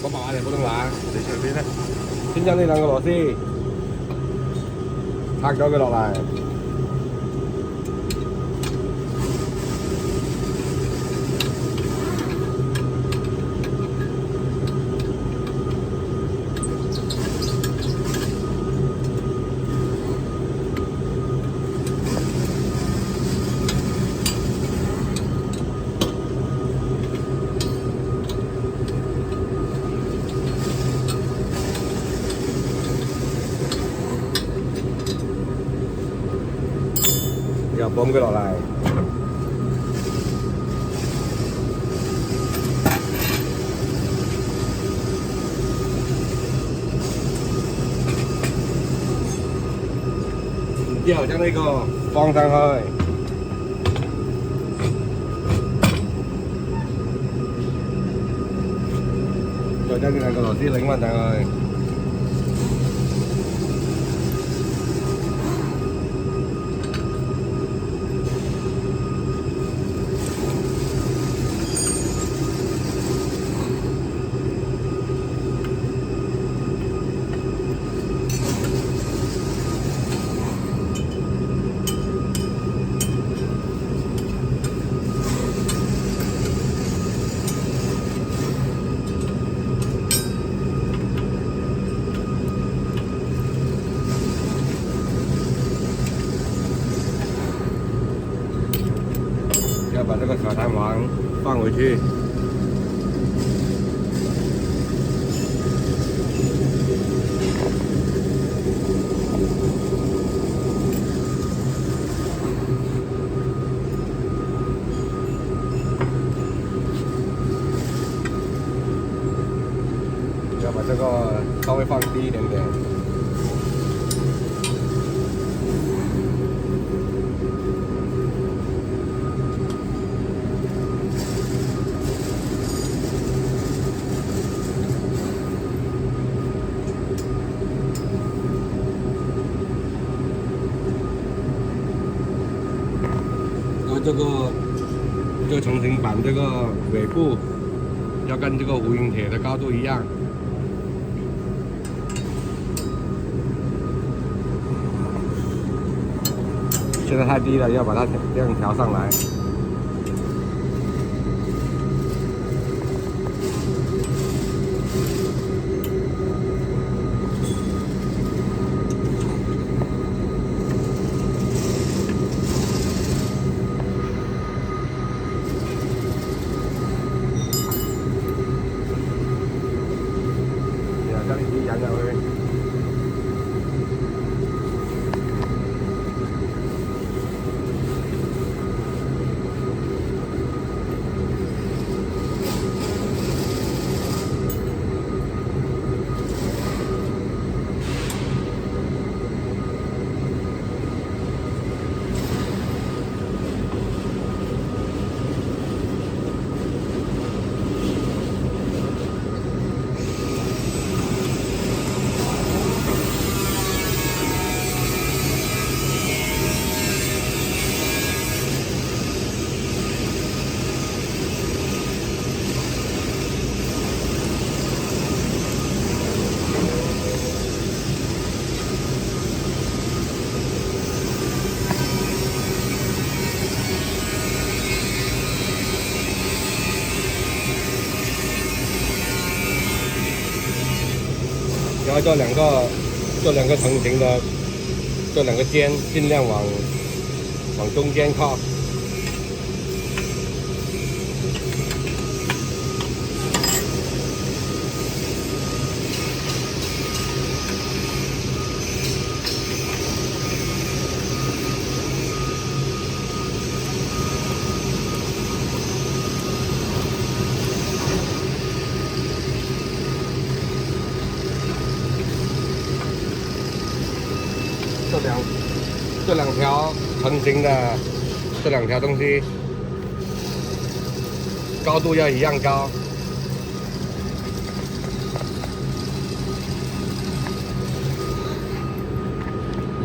我爸爸也不能拿。你隨便啦。先將呢兩個螺絲拆咗佢落嚟。又綁佢落嚟，然之後將呢個放上去，再將呢兩個螺絲擰翻上去。要把这个小弹簧放回去。要把这个稍微放低一点点。这个成型板这个尾部要跟这个无影铁的高度一样。现在太低了，要把它这样调上来。将啲引入去。然后这两个成型的这两个尖尽量往中间靠。这两条成型的这两条东西高度要一样高。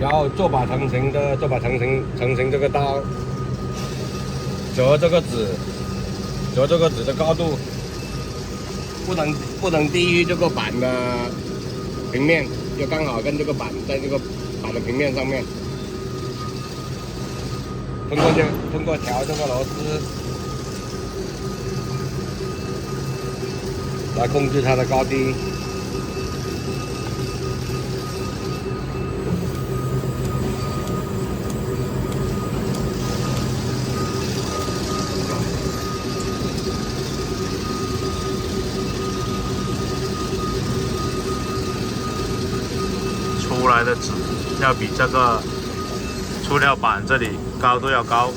然后做把成型这个刀，折这个纸的高度不能低于这个板的平面，就刚好跟这个板在这个板的平面上面。通过调这个螺丝来控制它的高低。出来的纸要比这个塑料板这里高度要高。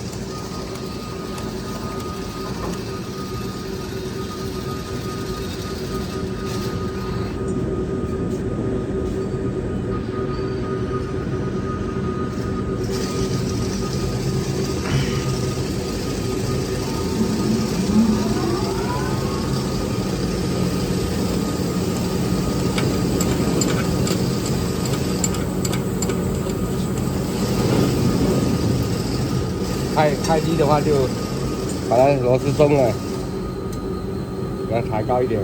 太低的话就把它螺丝松了，把它抬高一点。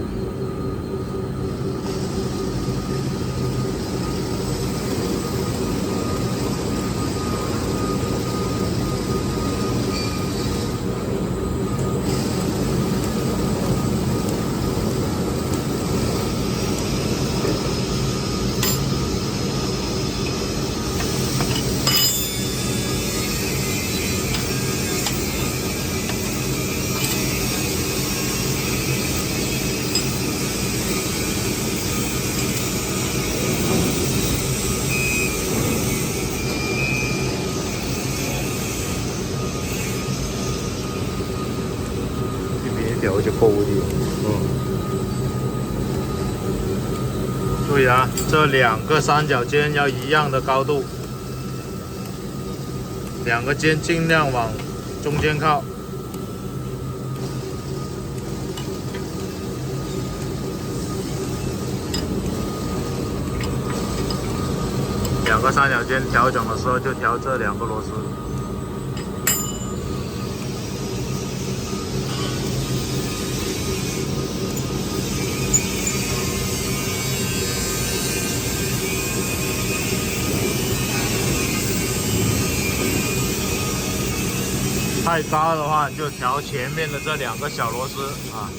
调就高啲。注意啊，这两个三角尖要一样的高度，两个尖尽量往中间靠。两个三角尖调整的时候，就调这两个螺丝。太高的话，就调前面的这两个小螺丝啊。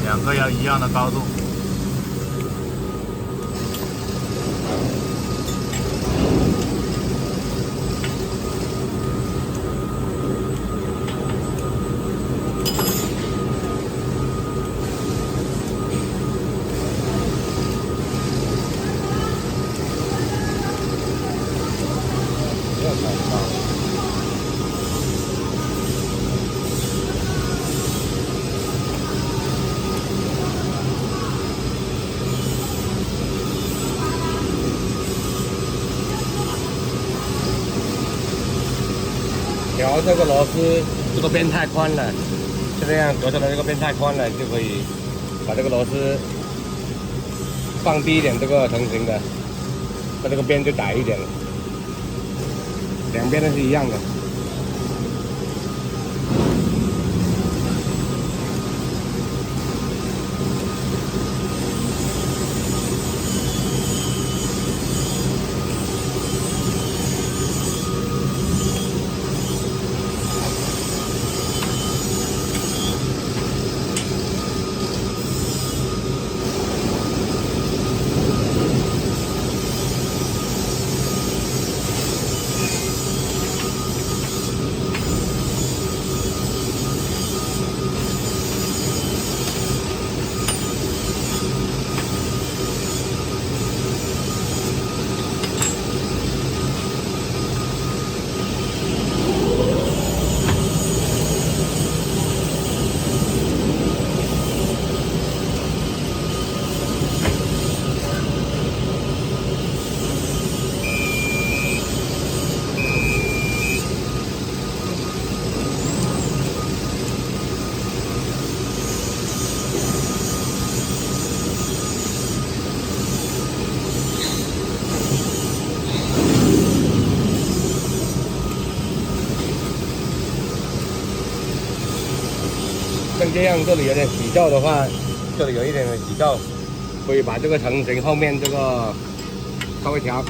两个要一样的高度。调这个螺丝，这个边太宽了，这样隔出来这个边太宽了，就可以把这个螺丝放低一点，这个成型的，它这个边就窄一点了，两边都是一样的。像这样这里有点起皱的话，这里有一点的起皱，可以把这个成型后面这个稍微调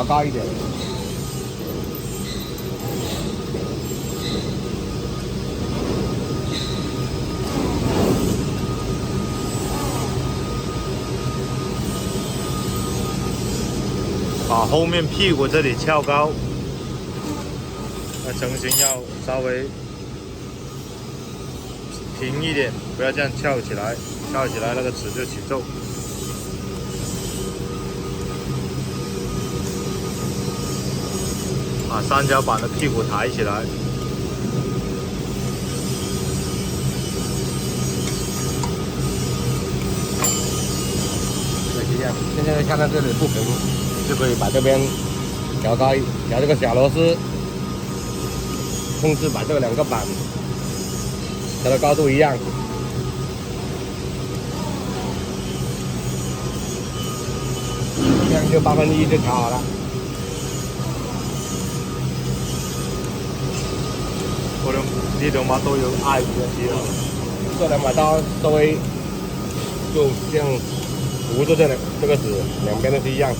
高一点。把后面屁股这里翘高，那成型要稍微平一点，不要这样翘起来，翘起来那个齿就起皱。把三角板的屁股抬起来。这样，现在看到这里不平，就可以把这边调高调这个小螺丝，控制把这两个板调的高度一样。这样就1/8就调好了。可能呢兩把刀要挨住一啲咯。这两把刀稍微就这样扶住这个纸，两边都是一样，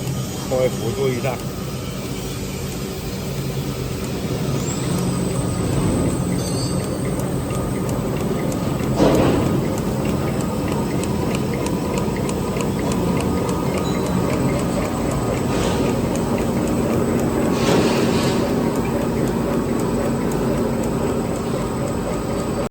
稍微扶住一下。